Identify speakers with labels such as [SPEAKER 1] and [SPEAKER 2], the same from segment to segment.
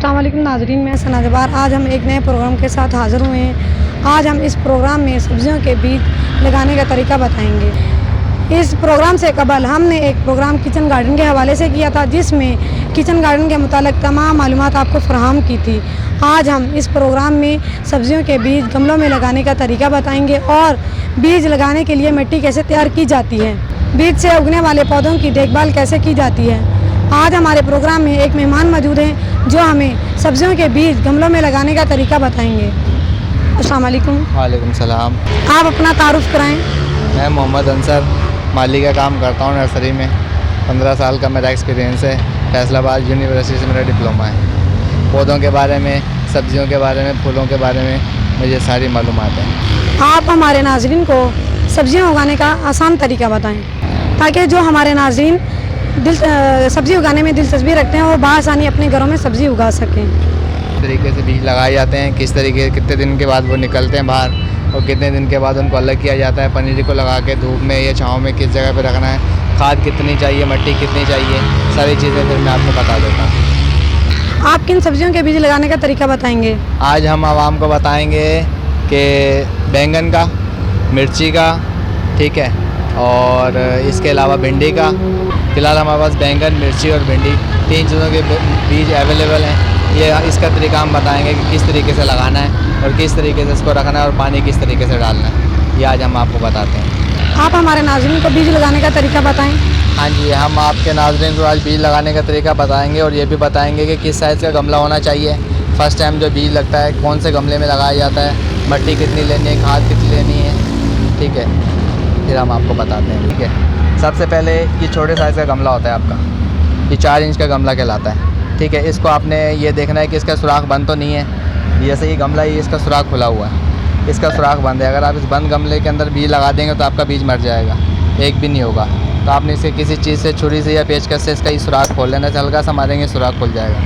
[SPEAKER 1] अस्सलाम वालेकुम नाज़रीन, मैं सना जबार। आज हम एक नए प्रोग्राम के साथ हाज़िर हुए हैं। आज हम इस प्रोग्राम में सब्जियों के बीज लगाने का तरीका बताएंगे। इस प्रोग्राम से कबल हमने एक प्रोग्राम किचन गार्डन के हवाले से किया था, जिसमें किचन गार्डन के मुतालिक तमाम मालूमात आपको फराहम की थी। आज हम इस प्रोग्राम में सब्जियों के बीज गमलों में लगाने का तरीका बताएंगे और बीज लगाने के लिए मिट्टी कैसे तैयार की जाती है, बीज से उगने वाले पौधों की देखभाल कैसे की जाती है। आज हमारे प्रोग्राम में एक मेहमान मौजूद हैं जो हमें सब्जियों के बीज गमलों में लगाने का तरीका बताएंगे। अस्सलाम वालेकुम।
[SPEAKER 2] वालेकुम सलाम।
[SPEAKER 1] आप अपना तारुफ कराएं।
[SPEAKER 2] मैं मोहम्मद अंसर माली का काम करता हूँ नर्सरी में। 15 साल का मेरा एक्सपीरियंस है। फैसलाबाद यूनिवर्सिटी से मेरा डिप्लोमा है। पौधों के बारे में, सब्जियों के बारे में, फूलों के बारे में मुझे सारी मालूमात है।
[SPEAKER 1] आप हमारे नाज़रीन को सब्जियां उगाने का आसान तरीका बताएं, ताकि जो हमारे नाज़रीन सब्ज़ी उगाने में दिलचस्पी रखते हैं वो बआसानी अपने घरों में सब्ज़ी उगा सकें।
[SPEAKER 2] किस तरीके से बीज लगाए जाते हैं, कितने दिन के बाद वो निकलते हैं बाहर और कितने दिन के बाद उनको अलग किया जाता है। पनीर को लगा के धूप में या छाँव में किस जगह पर रखना है, खाद कितनी चाहिए, मिट्टी कितनी चाहिए, सारी चीज़ें फिर मैं आपको बता देता हूँ।
[SPEAKER 1] आप किन सब्जियों के बीज लगाने का तरीका बताएंगे?
[SPEAKER 2] आज हम आवाम को बताएंगे कि बैंगन का, मिर्ची का, ठीक है, और इसके अलावा भिंडी का। फ़िलहाल हमारे पास बैंगन, मिर्ची और भिंडी 3 चीज़ों के बीज अवेलेबल हैं। ये इसका तरीका हम बताएंगे कि किस तरीके से लगाना है और किस तरीके से इसको रखना है और पानी किस तरीके से डालना है। ये आज हम आपको बताते हैं।
[SPEAKER 1] आप हमारे नाज़रीन को बीज लगाने का तरीका बताएं।
[SPEAKER 2] हाँ जी, हम आपके नाज़रीन को आज बीज लगाने का तरीका बताएंगे और ये भी बताएंगे कि किस साइज़ का गमला होना चाहिए। फ़र्स्ट टाइम जो बीज लगता है कौन से गमले में लगाया जाता है, मिट्टी कितनी लेनी है, खाद कितनी लेनी है, ठीक है, फिर हम आपको बताते हैं। ठीक है, सबसे पहले ये छोटे साइज़ का गमला होता है आपका, ये 4 इंच का गमला कहलाता है। ठीक है, इसको आपने ये देखना है कि इसका सुराख बंद तो नहीं है। जैसे ये गमला है, इसका सुराख खुला हुआ है, इसका सुराख बंद है। अगर आप इस बंद गमले के अंदर बीज लगा देंगे तो आपका बीज मर जाएगा, एक भी नहीं होगा। तो आपने इसे किसी चीज़ से, छुरी से या पेचकस से इसका ये सुराख खोल लेना है। हल्का सा मारेंगे, सुराख खुल जाएगा।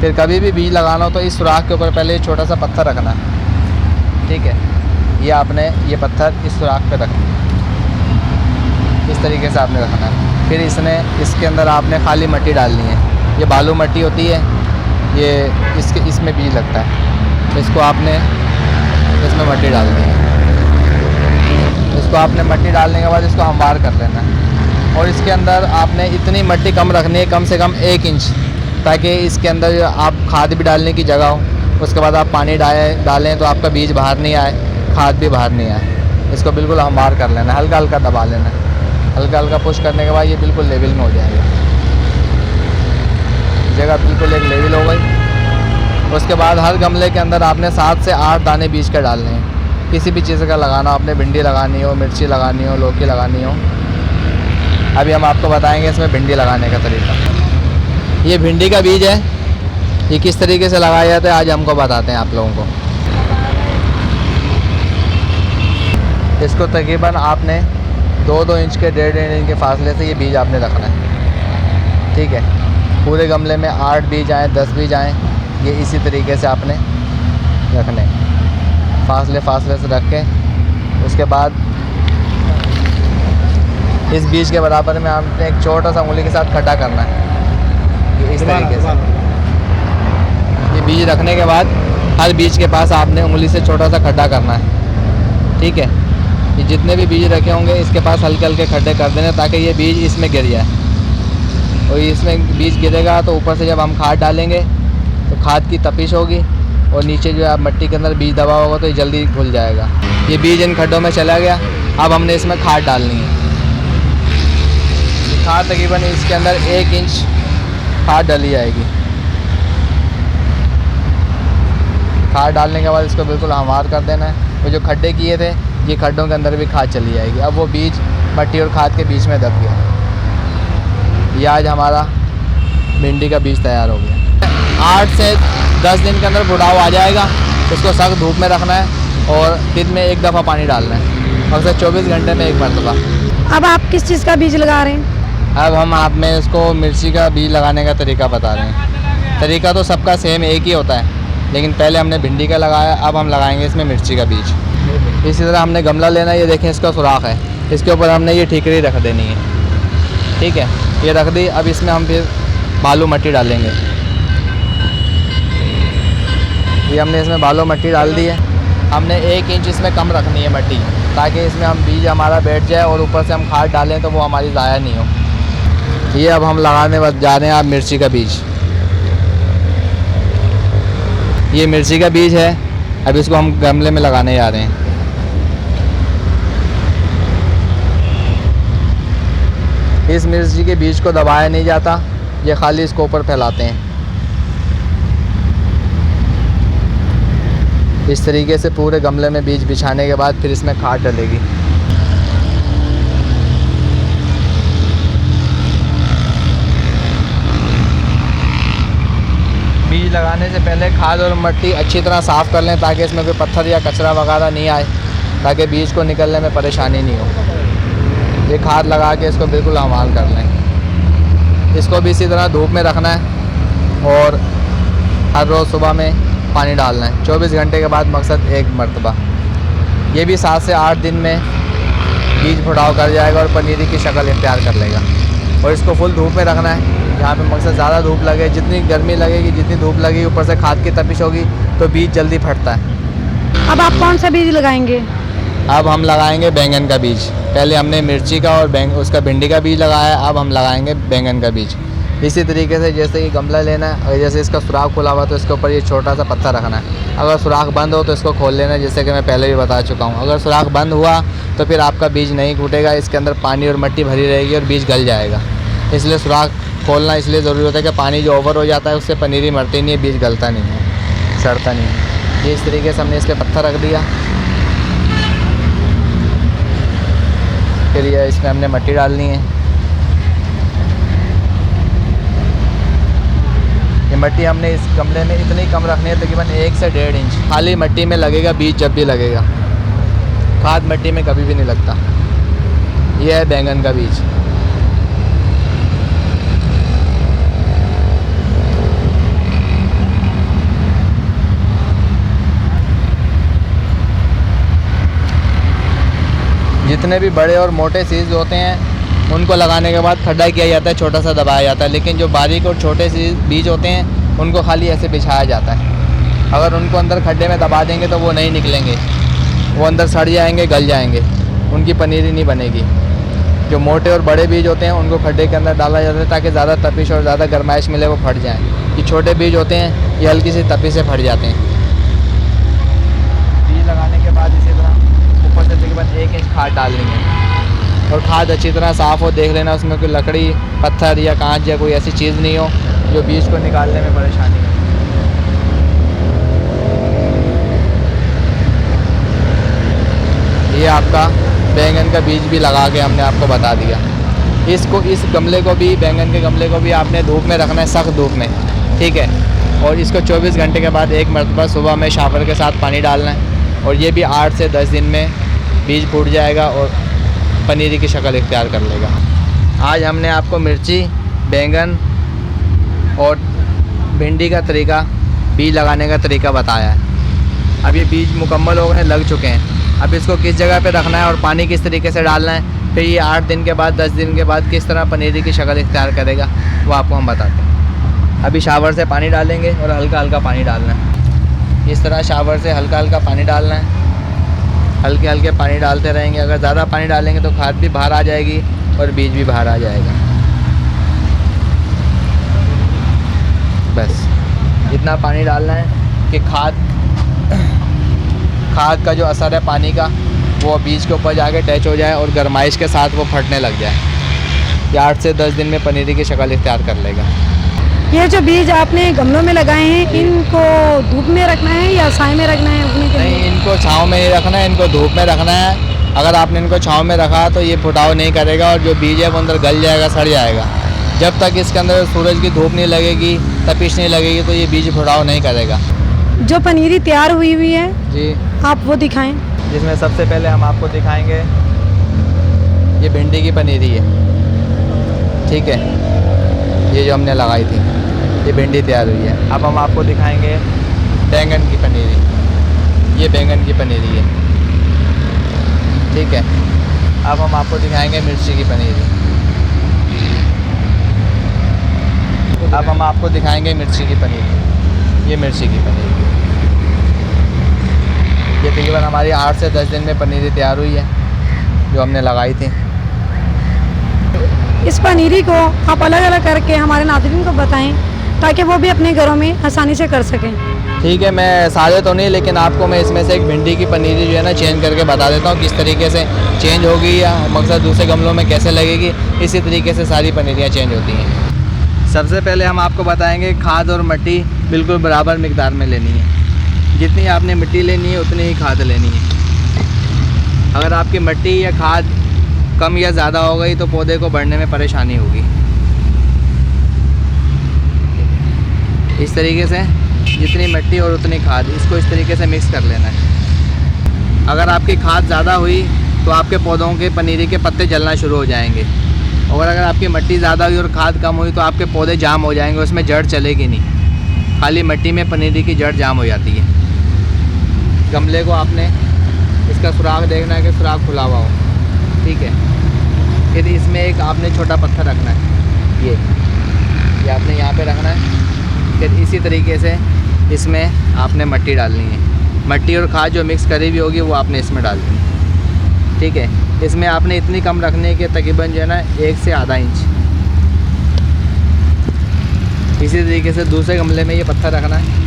[SPEAKER 2] फिर कभी भी बीज लगाना हो तो इस सुराख के ऊपर पहले छोटा सा पत्थर रखना है। ठीक है, ये आपने ये पत्थर इस सुराख पे रखना है, इस तरीके से आपने रखना है। फिर इसके अंदर आपने खाली मिट्टी डालनी है। ये बालू मिट्टी होती है, ये इसमें बीज लगता है। तो इसको आपने इसमें मिट्टी डालनी है। इसको आपने मिट्टी डालने के बाद इसको हमवार कर लेना है और इसके अंदर आपने इतनी मिट्टी कम रखनी है, कम से कम 1 इंच, ताकि इसके अंदर आप खाद भी डालने की जगह हो। उसके बाद आप पानी डालें तो आपका बीज बाहर नहीं आए, खाद भी बाहर नहीं आए। इसको बिल्कुल हमवार कर लेना है, हल्का हल्का दबा लेना है। हल्का हल्का पुश करने के बाद ये बिल्कुल लेवल में हो जाएगा, जगह बिल्कुल एक लेवल हो गई। उसके बाद हर गमले के अंदर आपने 7 से 8 दाने बीज के डालने हैं। किसी भी चीज़ का लगाना, आपने भिंडी लगानी हो, मिर्ची लगानी हो, लौकी लगानी हो। अभी हम आपको बताएंगे इसमें भिंडी लगाने का तरीका। ये भिंडी का बीज है, ये किस तरीके से लगाया जाता है आज हमको बताते हैं आप लोगों को। इसको तकरीबन आपने 2-2 इंच के 1.5 इंच के फासले से ये बीज आपने रखना है। ठीक है, पूरे गमले में 8 बीज आएँ, 10 बीज आएँ, ये इसी तरीके से आपने रखने, फासले से रख के उसके बाद इस बीज के बराबर में आपने एक छोटा सा उंगली के साथ खड्डा करना है, ये इस तरीके से। ये बीज रखने के बाद हर बीज के पास आपने उंगली से छोटा सा खड्डा करना है। ठीक है, ये जितने भी बीज रखे होंगे इसके पास हल्के हल्के खड्डे कर देने ताकि ये बीज इसमें गिर जाए। और इसमें बीज गिरेगा तो ऊपर से जब हम खाद डालेंगे तो खाद की तपिश होगी और नीचे जो है मिट्टी के अंदर बीज दबा होगा तो ये जल्दी घुल जाएगा। ये बीज इन खड्डों में चला गया। अब हमने इसमें खाद डालनी है। खाद तकरीबन इसके अंदर 1 इंच खाद डाली जाएगी। खाद डालने के बाद इसको बिल्कुल हमवार कर देना है। वो जो खड्डे किए थे ये खड्डों के अंदर भी खाद चली जाएगी। अब वो बीज मिट्टी और खाद के बीच में दब गया। ये आज हमारा भिंडी का बीज तैयार हो गया। 8 से 10 दिन के अंदर बुढ़ाव आ जाएगा। इसको सख्त धूप में रखना है और दिन में 1 दफ़ा पानी डालना है, अक्सर 24 घंटे में 1 मरतबा।
[SPEAKER 1] अब आप किस चीज़ का बीज लगा रहे हैं?
[SPEAKER 2] अब हम आप में इसको मिर्ची का बीज लगाने का तरीका बता रहे हैं। तरीका तो सबका सेम एक ही होता है, लेकिन पहले हमने भिंडी का लगाया, अब हम लगाएंगे इसमें मिर्ची का बीज। इसी तरह हमने गमला लेना है, ये देखें इसका सुराख है, इसके ऊपर हमने ये ठीकरी रख देनी है। ठीक है, ये रख दी। अब इसमें हम फिर बालू मिट्टी डालेंगे। ये हमने इसमें बालू मट्टी डाल दी है। हमने 1 इंच इसमें कम रखनी है मट्टी, ताकि इसमें हम बीज हमारा बैठ जाए और ऊपर से हम खाद डालें तो वो हमारी ज़ाया नहीं हो। ये अब हम लगाने जा रहे हैं आप मिर्ची का बीज। ये मिर्ची का बीज है, अब इसको हम गमले में लगाने जा रहे हैं। इस मिर्ची के बीज को दबाया नहीं जाता, ये खाली इसको ऊपर फैलाते हैं। इस तरीके से पूरे गमले में बीज बिछाने के बाद फिर इसमें खाद डलेगी। बीज लगाने से पहले खाद और मिट्टी अच्छी तरह साफ़ कर लें, ताकि इसमें कोई पत्थर या कचरा वगैरह नहीं आए, ताकि बीज को निकलने में परेशानी नहीं हो। ये खाद लगा के इसको बिल्कुल हमाल कर लें। इसको भी इसी तरह धूप में रखना है और हर रोज़ सुबह में पानी डालना है। 24 घंटे के बाद मकसद 1 मरतबा। ये भी 7 से 8 दिन में बीज फुटाव कर जाएगा और पनीरी की शक्ल इख्तियार कर लेगा। और इसको फुल धूप में रखना है, जहाँ पे मकसद ज़्यादा धूप लगे। जितनी गर्मी लगेगी, जितनी धूप लगेगी, ऊपर से खाद की तपिश होगी तो बीज जल्दी फटता है।
[SPEAKER 1] अब आप कौन सा बीज लगाएंगे?
[SPEAKER 2] अब हम लगाएंगे बैंगन का बीज। पहले हमने मिर्ची का और उसका भिंडी का बीज लगाया, अब हम लगाएंगे बैंगन का बीज। इसी तरीके से जैसे कि गमला लेना है, और जैसे इसका सुराख खुला हुआ तो इसके ऊपर ये छोटा सा पत्थर रखना है। अगर सुराख बंद हो तो इसको खोल लेना है, जैसे कि मैं पहले भी बता चुका हूँ। अगर सुराख बंद हुआ तो फिर आपका बीज नहीं फूटेगा, इसके अंदर पानी और मिट्टी भरी रहेगी और बीज गल जाएगा। इसलिए सुराख खोलना इसलिए ज़रूरी होता है कि पानी जो ओवर हो जाता है उससे पनीरी मरती नहीं है, बीज गलता नहीं है, सड़ता नहीं है। ये इस तरीके से हमने इसके पत्थर रख दिया। फिर ये इसमें हमने मिट्टी डालनी है। ये मिट्टी हमने इस गमले में इतनी कम रखनी है, तकरीबन 1 से 1.5 इंच खाली मिट्टी में लगेगा बीज, जब भी लगेगा। खाद मिट्टी में कभी भी नहीं लगता। ये है बैंगन का बीज। जितने भी बड़े और मोटे सीड्स होते हैं उनको लगाने के बाद खड्डा किया जाता है, छोटा सा दबाया जाता है। लेकिन जो बारीक और छोटे बीज होते हैं उनको खाली ऐसे बिछाया जाता है। अगर उनको अंदर खड्डे में दबा देंगे तो वो नहीं निकलेंगे, वो अंदर सड़ जाएंगे, गल जाएंगे, उनकी पनीरी नहीं बनेगी। जो मोटे और बड़े बीज होते हैं उनको खड्डे के अंदर डाला जाता है, ताकि ज़्यादा तपिश और ज़्यादा गर्माइश मिले, वो फट जाएँ। ये छोटे बीज होते हैं, ये हल्की सी तपिश से फट जाते हैं। बीज लगाने के बाद इसी तरह ऊपर से तकरीबन 1 इंच खाद डालनी है, और खाद अच्छी तरह साफ़ हो, देख लेना उसमें कोई लकड़ी, पत्थर या कांच या कोई ऐसी चीज़ नहीं हो जो बीज को निकालने में परेशानी हो। ये आपका बैंगन का बीज भी लगा के हमने आपको बता दिया। इस गमले को भी, बैंगन के गमले को भी आपने धूप में रखना है, सख्त धूप में, ठीक है। और इसको 24 घंटे के बाद 1 मरतबा सुबह में शावर के साथ पानी डालना है। और ये भी 8 से 10 दिन में बीज फूट जाएगा और पनीरी की शक्ल इख्तियार कर लेगा। आज हमने आपको मिर्ची, बैंगन और भिंडी का तरीका, बीज लगाने का तरीका बताया है। अब ये बीज मुकम्मल हो गए, लग चुके हैं। अब इसको किस जगह पे रखना है और पानी किस तरीके से डालना है, फिर ये 8 दिन के बाद, 10 दिन के बाद किस तरह पनीरी की शक्ल इख्तियार करेगा, वो आपको हम बताते हैं। अभी शावर से पानी डालेंगे और हल्का हल्का पानी डालना है। इस तरह शावर से हल्का हल्का पानी डालना है, हल्के हल्के पानी डालते रहेंगे। अगर ज़्यादा पानी डालेंगे तो खाद भी बाहर आ जाएगी और बीज भी बाहर आ जाएगा। बस इतना पानी डालना है कि खाद का जो असर है पानी का, वो बीज के ऊपर जाके टच हो जाए और गर्माइश के साथ वो फटने लग जाए। ये 8 से 10 दिन में पनीरी की शक्ल इख्तियार कर लेगा।
[SPEAKER 1] ये जो बीज आपने गमलों में लगाए हैं, इनको धूप में रखना है या छाँव में रखना है उगने के लिए?
[SPEAKER 2] नहीं, इनको छाँव में ही रखना है, इनको धूप में रखना है। अगर आपने इनको छाँव में रखा तो ये फुटाव नहीं करेगा और जो बीज है वो अंदर गल जाएगा, सड़ जाएगा। जब तक इसके अंदर सूरज की धूप नहीं लगेगी, तपिश नहीं लगेगी, तो ये बीज फुटाव नहीं करेगा।
[SPEAKER 1] जो पनीरी तैयार हुई है
[SPEAKER 2] जी,
[SPEAKER 1] आप वो दिखाएं।
[SPEAKER 2] जिसमें सबसे पहले हम आपको दिखाएंगे, ये भिंडी की पनीरी है, ठीक है। ये जो हमने लगाई थी, ये भिंडी तैयार हुई है। अब हम आपको दिखाएंगे बैंगन की पनीरी। ये बैंगन की पनीरी है, ठीक है। अब हम आपको दिखाएंगे मिर्ची की पनीरी। अब हम आपको दिखाएंगे मिर्ची की पनीरी। ये मिर्ची की पनीरी। ये तकरीबन हमारी 8 से 10 दिन में पनीरी तैयार हुई है जो हमने लगाई थी।
[SPEAKER 1] इस पनीरी को आप अलग अलग करके हमारे नाज़रीन को बताएं ताकि वो भी अपने घरों में आसानी से कर सकें।
[SPEAKER 2] ठीक है, मैं सारे तो नहीं, लेकिन आपको मैं इसमें से एक भिंडी की पनीरी जो है ना चेंज करके बता देता हूँ किस तरीके से चेंज होगी या मकसद दूसरे गमलों में कैसे लगेगी। इसी तरीके से सारी पनीरियाँ चेंज होती हैं। सबसे पहले हम आपको बताएंगे खाद और मिट्टी बिल्कुल बराबर मिकदार में लेनी है। जितनी आपने मिट्टी लेनी है उतनी ही खाद लेनी है। अगर आपकी मिट्टी या खाद कम या ज़्यादा हो गई तो पौधे को बढ़ने में परेशानी होगी। इस तरीके से जितनी मिट्टी और उतनी खाद, इसको इस तरीके से मिक्स कर लेना है। अगर आपकी खाद ज़्यादा हुई तो आपके पौधों के पनीरी के पत्ते जलना शुरू हो जाएंगे, और अगर आपकी मिट्टी ज़्यादा हुई और खाद कम हुई तो आपके पौधे जाम हो जाएंगे, उसमें जड़ चलेगी नहीं। खाली मिट्टी में पनीरी की जड़ जाम हो जाती है। गमले को आपने इसका सुराख देखना है कि सुराख खुला हुआ हो, ठीक है। फिर इसमें एक आपने छोटा पत्थर रखना है, ये आपने यहाँ पे रखना है। फिर इसी तरीके से इसमें आपने मिट्टी डालनी है। मिट्टी और खाद जो मिक्स करी हुई होगी वो आपने इसमें डालनी है, ठीक है। इसमें आपने इतनी कम रखनी है कि तकरीबन जो है ना 1 से आधा इंच। इसी तरीके से दूसरे गमले में ये पत्थर रखना है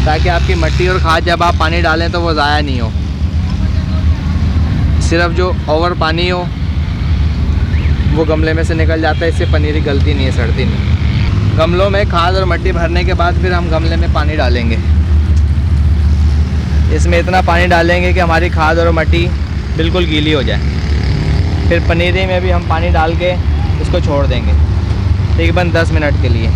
[SPEAKER 2] ताकि आपकी मिट्टी और खाद जब आप पानी डालें तो वो ज़ाया नहीं हो। सिर्फ जो ओवर पानी हो वो गमले में से निकल जाता है, इससे पनीरी गलती नहीं है, सड़ती नहीं। गमलों में खाद और मिट्टी भरने के बाद फिर हम गमले में पानी डालेंगे। इसमें इतना पानी डालेंगे कि हमारी खाद और मिट्टी बिल्कुल गीली हो जाए। फिर पनीरी में भी हम पानी डाल के इसको छोड़ देंगे तकरीबन 10 मिनट के लिए।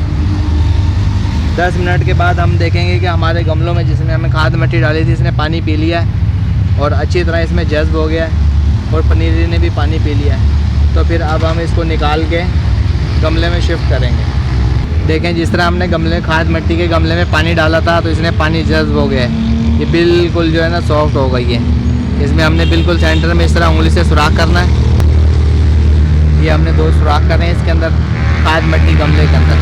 [SPEAKER 2] 10 मिनट के बाद हम देखेंगे कि हमारे गमलों में जिसमें हमें खाद मिट्टी डाली थी इसने पानी पी लिया है और अच्छी तरह इसमें जज्ब हो गया है और पनीरी ने भी पानी पी लिया है। तो फिर अब हम इसको निकाल के गमले में शिफ्ट करेंगे। देखें, जिस तरह हमने गमले खाद मिट्टी के गमले में पानी डाला था तो इसने पानी जज्ब हो गया है। ये बिल्कुल जो है ना सॉफ्ट हो गई है। इसमें हमने बिल्कुल सेंटर में इस तरह उंगली से सुराख करना है। ये हमने 2 सुराख कर रहे हैं इसके अंदर, खाद मिट्टी गमले के अंदर।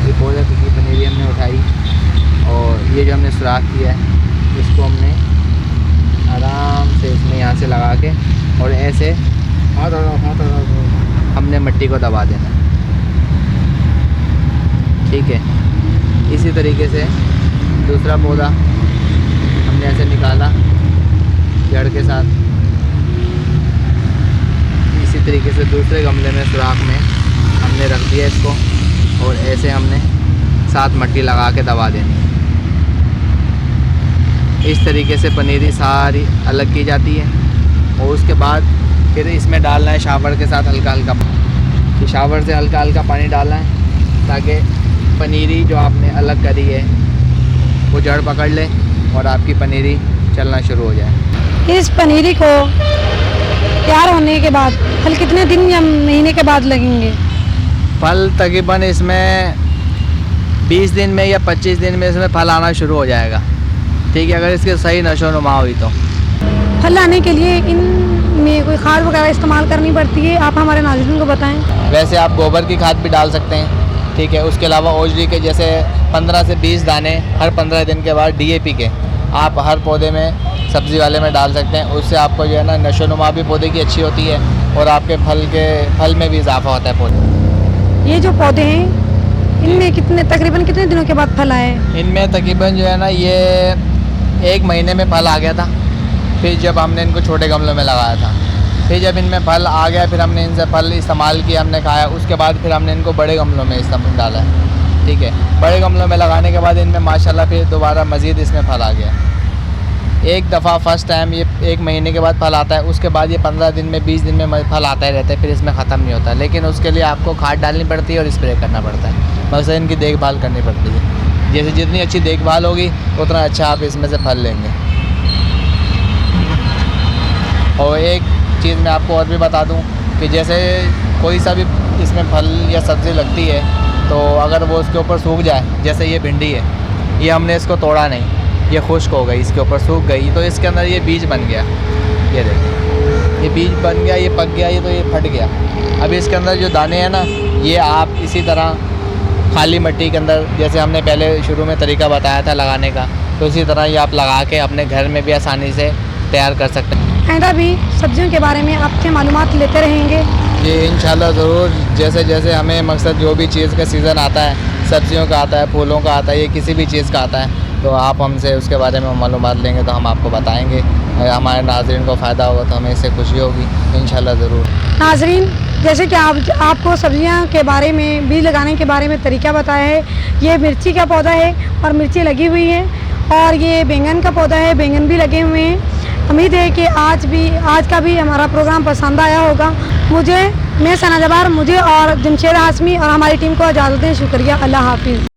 [SPEAKER 2] ये पौधे की पनीरी हमने उठाई और ये जो हमने सुराख किया है इसको हमने आराम से इसमें यहाँ से लगा के और ऐसे हमने मिट्टी को दबा देना, ठीक है। इसी तरीके से दूसरा पौधा हमने ऐसे निकाला जड़ के साथ। इसी तरीके से दूसरे गमले में सुराख में हमने रख दिया इसको और ऐसे हमने साथ मिट्टी लगा के दबा देनी। इस तरीके से पनीरी सारी अलग की जाती है और उसके बाद फिर इसमें डालना है शावर के साथ हल्का हल्का। शावर से हल्का हल्का पानी डालना है ताकि पनीरी जो आपने अलग करी है वो जड़ पकड़ ले और आपकी पनीरी चलना शुरू हो जाए।
[SPEAKER 1] इस पनीरी को तैयार होने के बाद फल कितने दिन या महीने के बाद लगेंगे?
[SPEAKER 2] फल तकरीबन इसमें 20 दिन में या 25 दिन में इसमें फल आना शुरू हो जाएगा, ठीक है, अगर इसके सही नशो नुमा हुई तो।
[SPEAKER 1] फल लाने के लिए इनमें कोई खाद वगैरह इस्तेमाल करनी पड़ती है? आप हमारे नाज़रीन को बताएं।
[SPEAKER 2] वैसे आप गोबर की खाद भी डाल सकते हैं, ठीक है। उसके अलावा ओजरी के जैसे 15 से 20 दाने हर 15 दिन के बाद DAP के आप हर पौधे में सब्ज़ी वाले में डाल सकते हैं। उससे आपको जो है ना नशो नुमा भी पौधे की अच्छी होती है और आपके फल में भी इजाफा होता है पौधे।
[SPEAKER 1] ये जो पौधे हैं इनमें तकरीबन कितने दिनों के बाद फल आए?
[SPEAKER 2] इनमें तकरीबन जो है ना ये 1 महीने में फल आ गया था। फिर जब हमने इनको छोटे गमलों में लगाया था, फिर जब इनमें फल आ गया फिर हमने इनसे फल इस्तेमाल किया, हमने खाया। उसके बाद फिर हमने इनको बड़े गमलों में इस्तेमाल डाला है, ठीक है। बड़े गमलों में लगाने के बाद इनमें माशाल्लाह फिर दोबारा मज़ीद इसमें फल आ गया। एक दफ़ा फर्स्ट टाइम ये 1 महीने के बाद फल आता है, उसके बाद ये 15 दिन में 20 दिन में फल आता ही रहता है, फिर इसमें ख़त्म नहीं होता। लेकिन उसके लिए आपको खाद डालनी पड़ती है और स्प्रे करना पड़ता है, मकसद इनकी देखभाल करनी पड़ती है। जैसे जितनी अच्छी देखभाल होगी उतना अच्छा आप इसमें से फल लेंगे। और एक चीज़ मैं आपको और भी बता दूं कि जैसे कोई सा भी इसमें फल या सब्ज़ी लगती है तो अगर वो उसके ऊपर सूख जाए, जैसे ये भिंडी है, ये हमने इसको तोड़ा नहीं, ये खुश्क हो गई, इसके ऊपर सूख गई तो इसके अंदर ये बीज बन गया। ये देखिए ये बीज बन गया, ये पक गया, ये तो ये फट गया। अब इसके अंदर जो दाने हैं ना ये आप इसी तरह खाली मिट्टी के अंदर, जैसे हमने पहले शुरू में तरीका बताया था लगाने का, तो इसी तरह ये आप लगा के अपने घर में भी आसानी से तैयार कर सकते हैं।
[SPEAKER 1] आइंदा भी सब्जियों के बारे में आपसे मालूमात लेते रहेंगे।
[SPEAKER 2] जी इंशाल्लाह ज़रूर, जैसे जैसे हमें मकसद जो भी चीज़ का सीज़न आता है, सब्जियों का आता है, फूलों का आता है, ये किसी भी चीज़ का आता है, तो आप हमसे उसके बारे में मालूमात लेंगे तो हम आपको बताएंगे। हमारे नाज़रीन को फ़ायदा होगा तो हमें इससे खुशी होगी इंशाल्लाह ज़रूर।
[SPEAKER 1] नाज़रीन, जैसे कि आपको सब्जियां के बारे में, बीज लगाने के बारे में तरीका बताया है। ये मिर्ची का पौधा है और मिर्ची लगी हुई है, और ये बैंगन का पौधा है, बैंगन भी लगे हुए हैं। उम्मीद है कि आज का भी हमारा प्रोग्राम पसंद आया होगा। मैं सना जबार, मुझे और जमशेद हाशमी और हमारी टीम को इजाज़त दें। शुक्रिया, अल्लाह हाफिज़।